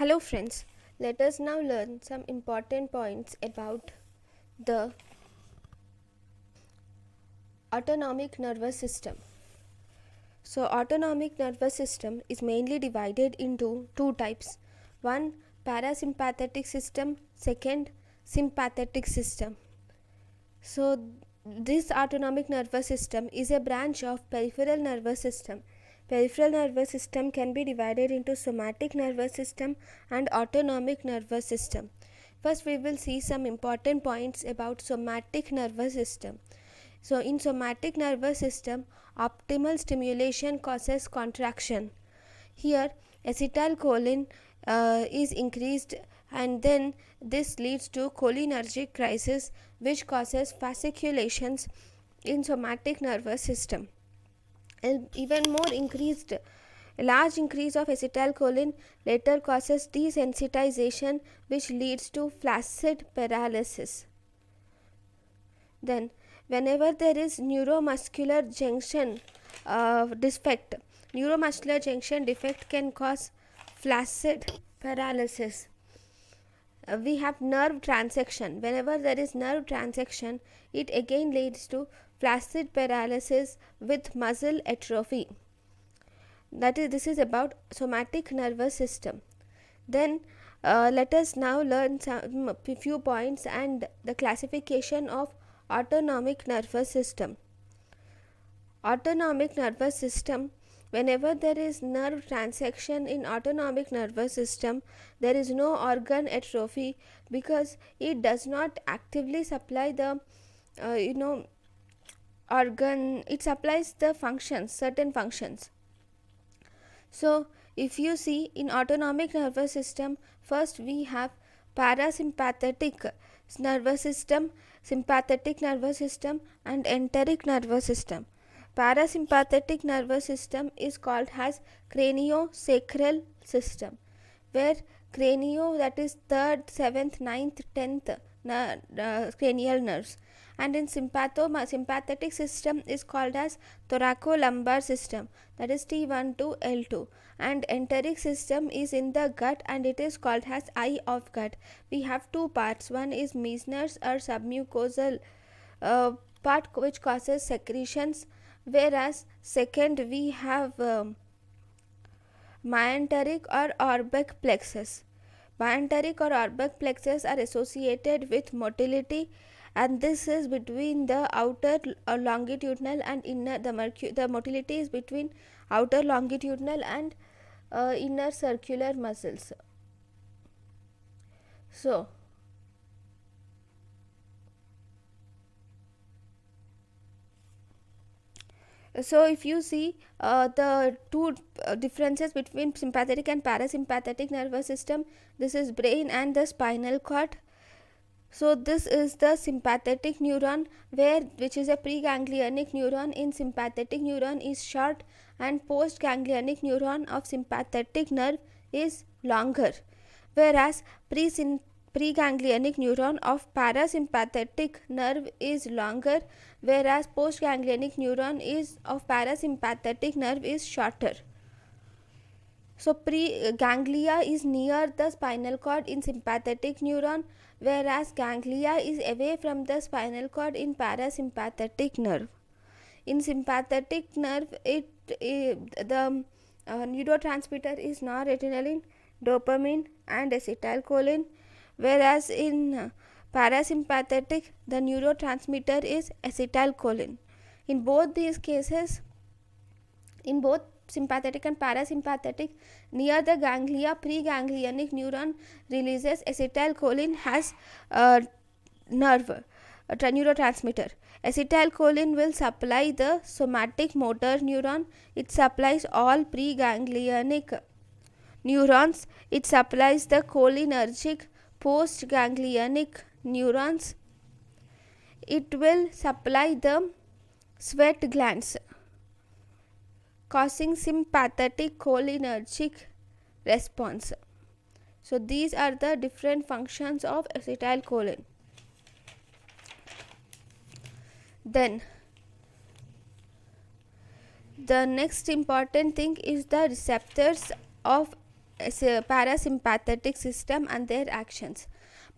Hello friends, let us now learn some important points about the autonomic nervous system. So autonomic nervous system is mainly divided into two types. One, parasympathetic system, second, sympathetic system. So this autonomic nervous system is a branch of peripheral nervous system. Peripheral nervous system can be divided into somatic nervous system and autonomic nervous system. First, we will see some important points about somatic nervous system. So, in somatic nervous system, optimal stimulation causes contraction. Here, acetylcholine is increased, and then this leads to cholinergic crisis, which causes fasciculations in somatic nervous system. And even more increased, a large increase of acetylcholine later causes desensitization, which leads to flaccid paralysis. Then, whenever there is neuromuscular junction defect, neuromuscular junction defect can cause flaccid paralysis. We have nerve transection. Whenever there is nerve transection, it again leads to flaccid paralysis with muscle atrophy. This is about somatic nervous system. Then let us now learn some few points and the classification of autonomic nervous system. Autonomic nervous system, whenever there is nerve transection in autonomic nervous system, there is no organ atrophy because it does not actively supply the organ, it supplies the functions, certain functions. So if you see in autonomic nervous system, first we have parasympathetic nervous system, sympathetic nervous system and enteric nervous system. Parasympathetic nervous system is called as craniosacral system, where cranio, that is 3rd, 7th, 9th, 10th cranial nerves, and in sympathetic system is called as thoracolumbar system, that is T1 to L2, and enteric system is in the gut and it is called as eye of gut. We have two parts, one is Meissner's or submucosal part which causes secretions, whereas second we have myenteric or Orbeck plexus. Myenteric or Orbeck plexus are associated with motility, and this is between the outer longitudinal and inner, the motility is between outer longitudinal and inner circular muscles. So if you see the two differences between sympathetic and parasympathetic nervous system, this is brain and the spinal cord. So this is the sympathetic neuron, which is a preganglionic neuron. In sympathetic neuron is short and postganglionic neuron of sympathetic nerve is longer, whereas preganglionic neuron of parasympathetic nerve is longer, whereas postganglionic neuron is of parasympathetic nerve is shorter. So ganglia is near the spinal cord in sympathetic neuron, whereas ganglia is away from the spinal cord in parasympathetic nerve. In sympathetic nerve, the neurotransmitter is noradrenaline, dopamine and acetylcholine, whereas in parasympathetic the neurotransmitter is acetylcholine. In both these cases, in both sympathetic and parasympathetic, near the ganglia, preganglionic neuron releases acetylcholine as a neurotransmitter. Acetylcholine will supply the somatic motor neuron. It supplies all preganglionic neurons. It supplies the cholinergic postganglionic neurons. It will supply the sweat glands, causing sympathetic cholinergic response. So these are the different functions of acetylcholine. Then the next important thing is the receptors of parasympathetic system and their actions.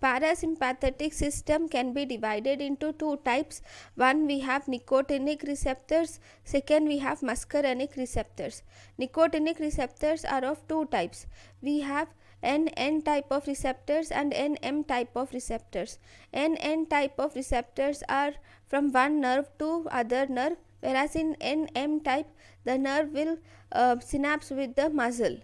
Parasympathetic system can be divided into two types. One, we have nicotinic receptors. Second, we have muscarinic receptors. Nicotinic receptors are of two types. We have NN type of receptors and NM type of receptors. NN type of receptors are from one nerve to other nerve, whereas in NM type the nerve will synapse with the muscle.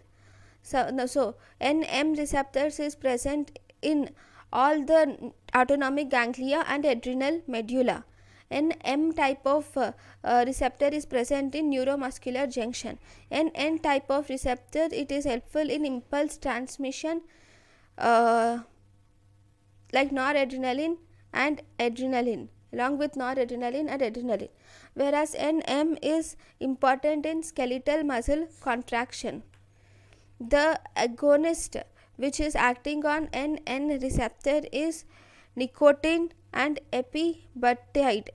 So NM receptors is present in all the autonomic ganglia and adrenal medulla. NM type of receptor is present in neuromuscular junction. NN type of receptor, it is helpful in impulse transmission like noradrenaline and adrenaline, along with noradrenaline and adrenaline, whereas NM is important in skeletal muscle contraction. The agonist which is acting on NN receptor is nicotine and epibutide,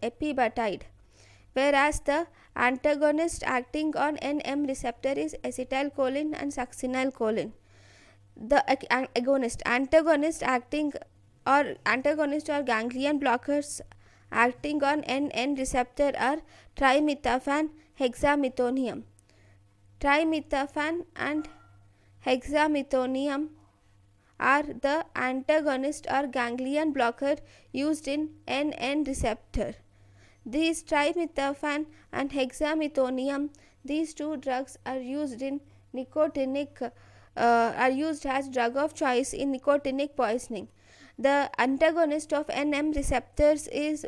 whereas the antagonist acting on NM receptor is acetylcholine and succinylcholine. The antagonist or ganglion blockers acting on NN receptor are trimethophan, hexamethonium. Trimethophan and hexamethonium are the antagonist or ganglion blocker used in NN receptor. These trimethophan and hexamethonium, these two drugs are used in are used as drug of choice in nicotinic poisoning. The antagonist of NM receptors is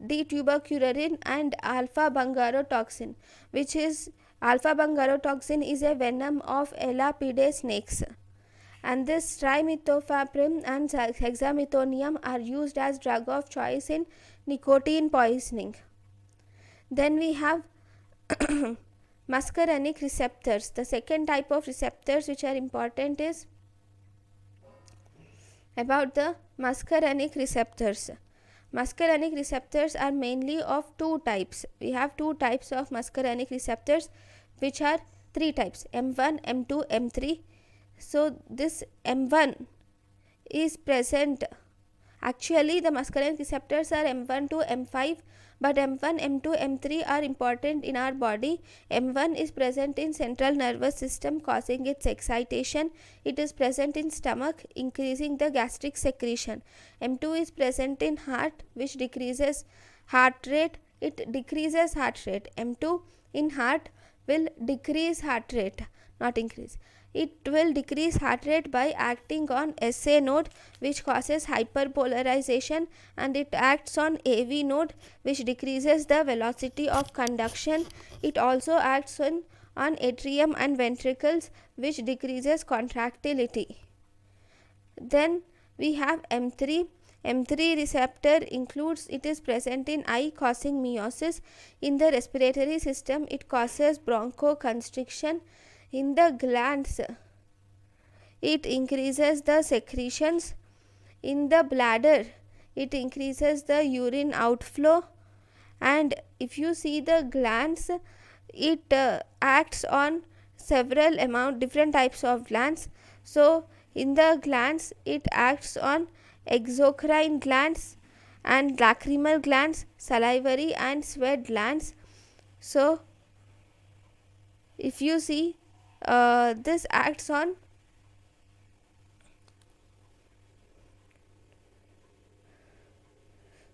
D-tuberculine and alpha-bungarotoxin, which is alpha-bungarotoxin is a venom of Elapidae snakes. And this trimethoprim and hexamethonium are used as drug of choice in nicotine poisoning. Then we have muscarinic receptors. The second type of receptors which are important is about the muscarinic receptors. Muscarinic receptors are mainly of two types. We have two types of muscarinic receptors, which are three types: M1, M2, M3. So this M1 is present. Actually, the muscarinic receptors are M1 to M5, but M1, M2, M3 are important in our body. M1 is present in central nervous system, causing its excitation. It is present in stomach, increasing the gastric secretion. M2 is present in heart, which decreases heart rate. It decreases heart rate. M2 in heart will decrease heart rate, not increase. It will decrease heart rate by acting on SA node, which causes hyperpolarization, and it acts on AV node, which decreases the velocity of conduction. It also acts on atrium and ventricles, which decreases contractility. Then we have M3. M3 receptor includes, it is present in eye, causing miosis. In the respiratory system, it causes bronchoconstriction. In the glands, it increases the secretions. In the bladder, it increases the urine outflow. And if you see the glands, it acts on several different types of glands. So in the glands, it acts on exocrine glands and lacrimal glands, salivary and sweat glands. So if you see, this acts on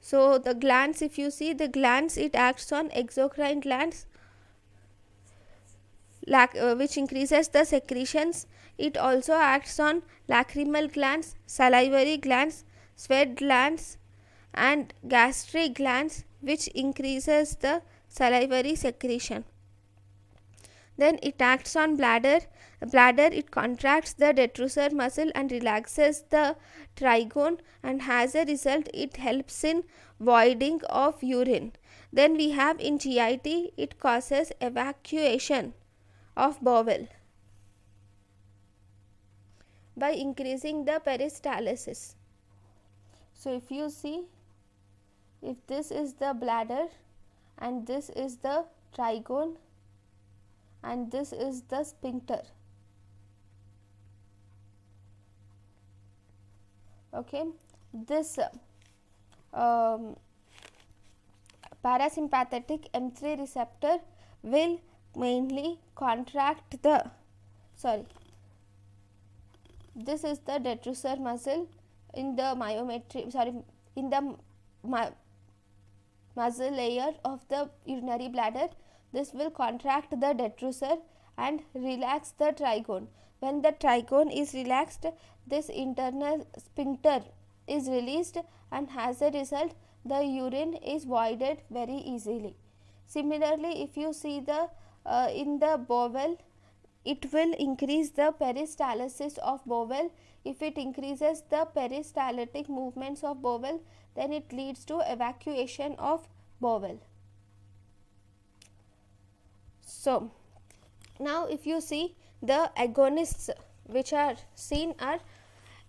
the glands. If you see the glands, it acts on exocrine glands, which increases the secretions. It also acts on lacrimal glands, salivary glands, sweat glands and gastric glands, which increases the salivary secretion. Then it acts on bladder. It contracts the detrusor muscle and relaxes the trigone, and as a result it helps in voiding of urine. Then we have in GIT, it causes evacuation of bowel by increasing the peristalsis. So if you see, if this is the bladder and this is the trigone and this is the sphincter. Okay, this um, parasympathetic M3 receptor will mainly contract the, sorry, this is the detrusor muscle in the myometry, sorry, in the muscle layer of the urinary bladder. This will contract the detrusor and relax the trigone. When the trigone is relaxed, this internal sphincter is released, and as a result the urine is voided very easily. Similarly, if you see the in the bowel, it will increase the peristalsis of bowel. If it increases the peristaltic movements of bowel, then it leads to evacuation of bowel. So now if you see the agonists which are seen are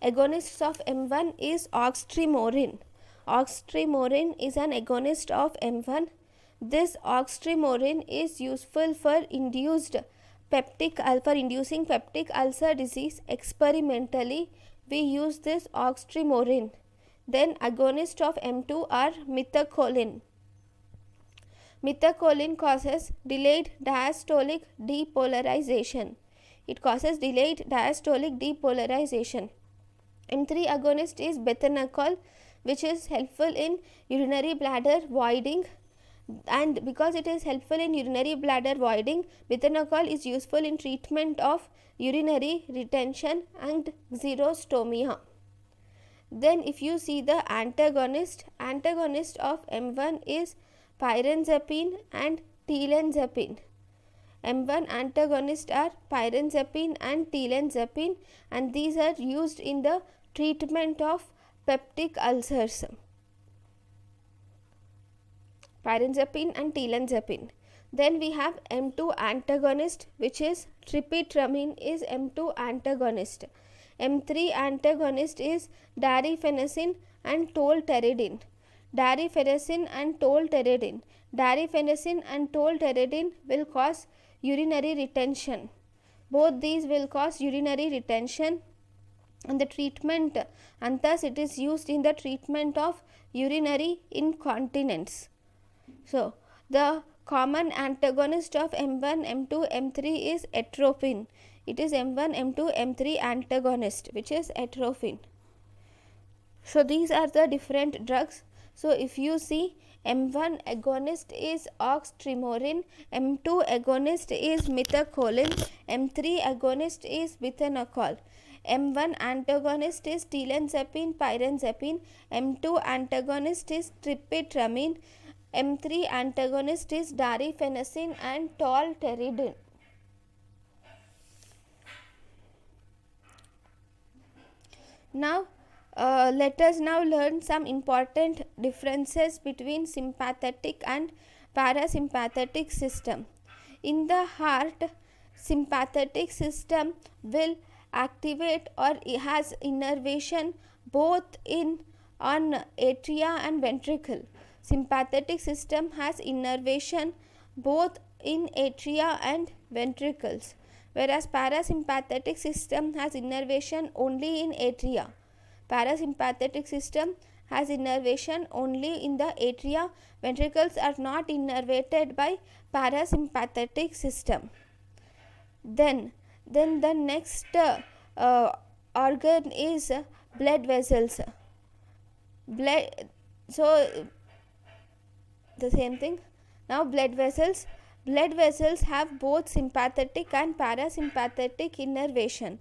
agonists of M1 is oxytrymorin. Oxytrymorin is an agonist of M1. This oxytrymorin is useful for inducing peptic ulcer disease. Experimentally, we use this oxytrymorin. Then agonists of M2 are methacholine. Methacholine causes delayed diastolic depolarization. It causes delayed diastolic depolarization. M3 agonist is bethanechol, which is helpful in urinary bladder voiding, and because it is helpful in urinary bladder voiding, bethanechol is useful in treatment of urinary retention and xerostomia. Then if you see the antagonist of M1 is pyranzapine and tilenzapine. M1 antagonists are pyranzapine and tilenzapine, and these are used in the treatment of peptic ulcers. Pyranzapine and tilenzapine. Then we have M2 antagonist, which is trimipramine is M2 antagonist. M3 antagonist is darifenacin and tolterodine. Darifenacin and tolterodine. Darifenacin and tolterodine will cause urinary retention. Both these will cause urinary retention and the treatment, and thus it is used in the treatment of urinary incontinence. So the common antagonist of M1, M2, M3 is atropine. It is M1, M2, M3 antagonist, which is atropine. So these are the different drugs. So if you see, M1 agonist is oxytrymorin, M2 agonist is methacholine, M3 agonist is bethanechol, M1 antagonist is tilenzapine, pyranzapine, M2 antagonist is trimipramine, M3 antagonist is darifenacin and tolterodine. Now let us now learn some important differences between sympathetic and parasympathetic system. In the heart, sympathetic system will activate or has innervation both on atria and ventricle. Sympathetic system has innervation both in atria and ventricles, whereas parasympathetic system has innervation only in atria. Parasympathetic system has innervation only in the atria. Ventricles are not innervated by parasympathetic system. Then the next organ is blood vessels. So the same thing. Now blood vessels have both sympathetic and parasympathetic innervation.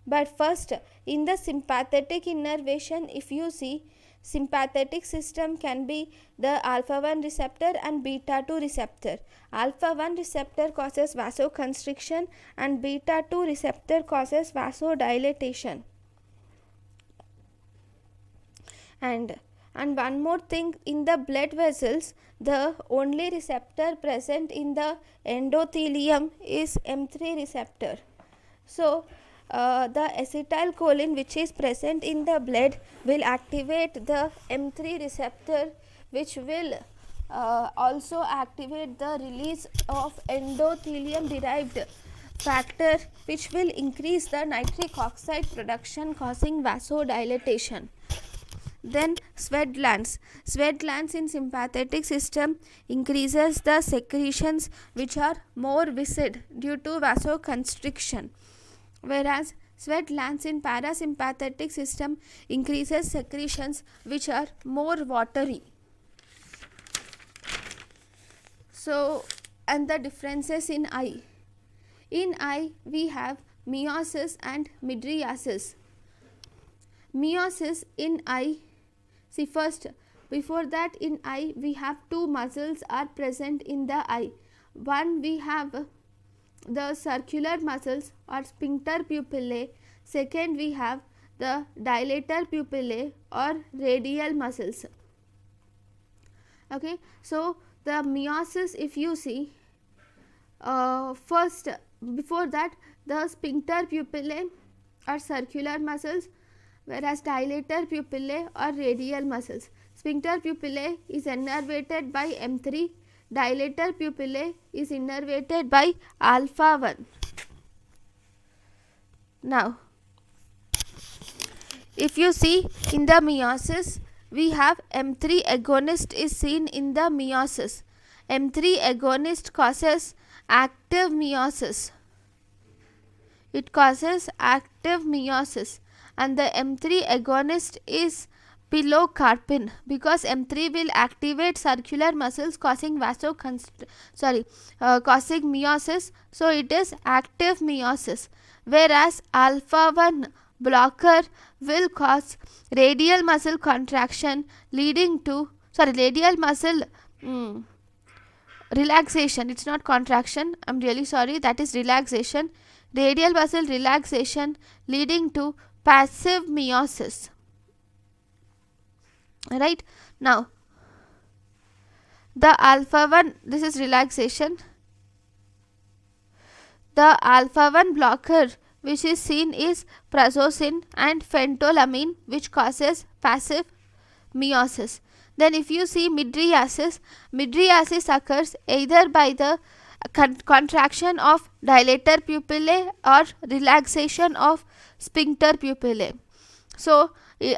But first, in the sympathetic innervation, if you see, sympathetic system can be the alpha 1 receptor and beta 2 receptor. Alpha 1 receptor causes vasoconstriction and beta 2 receptor causes vasodilatation. And one more thing, in the blood vessels, the only receptor present in the endothelium is M3 receptor. So the acetylcholine which is present in the blood will activate the M3 receptor, which will also activate the release of endothelium derived factor which will increase the nitric oxide production, causing vasodilatation. Then sweat glands. Sweat glands in sympathetic system increases the secretions which are more viscid due to vasoconstriction, whereas sweat glands in parasympathetic system increases secretions which are more watery. So, and the differences in eye. In eye we have meiosis and mydriasis. Meiosis in eye, see first, before that in eye we have two muscles are present in the eye. One, we have the circular muscles or sphincter pupillae. Second, we have the dilator pupillae or radial muscles. Okay, so the meiosis, if you see, first, before that the sphincter pupillae are circular muscles, whereas dilator pupillae are radial muscles. Sphincter pupillae is innervated by M3, dilator pupillae is innervated by alpha 1. Now, if you see in the meiosis, we have M3 agonist is seen in the meiosis. M3 agonist causes active meiosis. It causes active meiosis, and the M3 agonist is pilocarpine, because M3 will activate circular muscles causing causing meiosis, so it is active meiosis, whereas alpha 1 blocker will cause radial muscle contraction leading to radial muscle relaxation. It's not contraction, I'm really sorry, that is relaxation. Radial muscle relaxation leading to passive meiosis. Right, now the alpha 1, this is relaxation. The alpha 1 blocker which is seen is prazosin and phentolamine, which causes passive meiosis. Then if you see mydriasis, mydriasis occurs either by the contraction of dilator pupillae or relaxation of sphincter pupillae. So,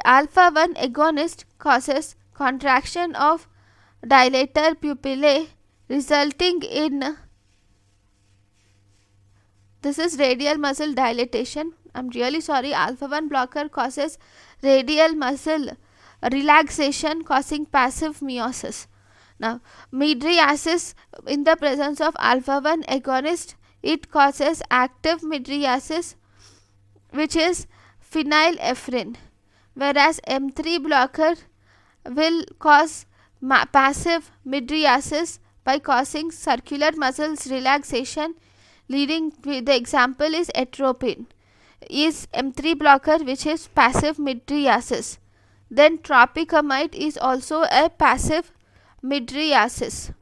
alpha 1 agonist causes contraction of dilator pupillae resulting in, this is radial muscle dilatation. I'm really sorry, alpha 1 blocker causes radial muscle relaxation causing passive meiosis. Now, mydriasis in the presence of alpha 1 agonist, it causes active mydriasis, which is phenylephrine, whereas M3 blocker will cause passive mydriasis by causing circular muscles relaxation, leading to, the example is atropine, is M3 blocker which is passive mydriasis. Then tropicamide is also a passive mydriasis.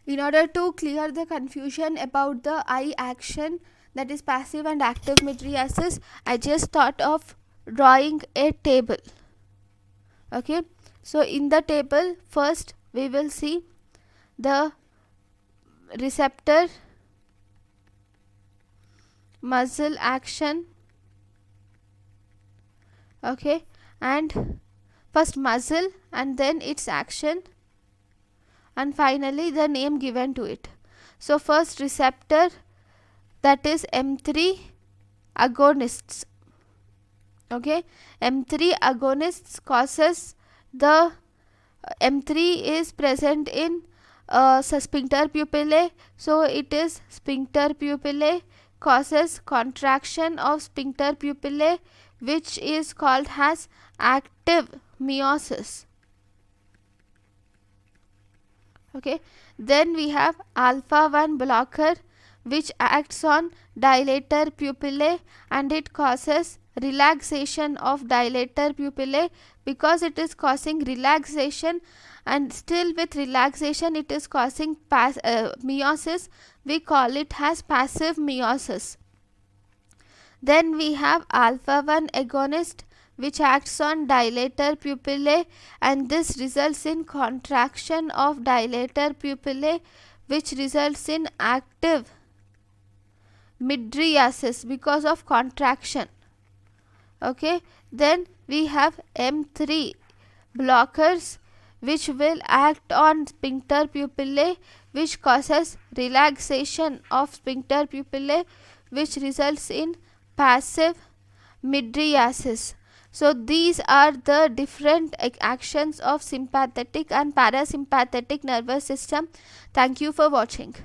In order to clear the confusion about the eye action, that is passive and active mydriasis, I just thought of drawing a table. Okay, so in the table, first we will see the receptor, muscle action, okay, and first muscle and then its action, and finally the name given to it. So first receptor, that is M3 agonists. Okay, M3 agonists causes the M3 is present in sphincter pupillae, so it is sphincter pupillae causes contraction of sphincter pupillae, which is called as active meiosis. Okay, then we have alpha 1 blocker which acts on dilator pupillae, and it causes relaxation of dilator pupillae, because it is causing relaxation, and still with relaxation it is causing meiosis. We call it as passive meiosis. Then we have alpha 1 agonist which acts on dilator pupillae, and this results in contraction of dilator pupillae, which results in active mydriasis because of contraction. Okay, then we have M3 blockers, which will act on sphincter pupillae, which causes relaxation of sphincter pupillae, which results in passive mydriasis. So these are the different actions of sympathetic and parasympathetic nervous system. Thank you for watching.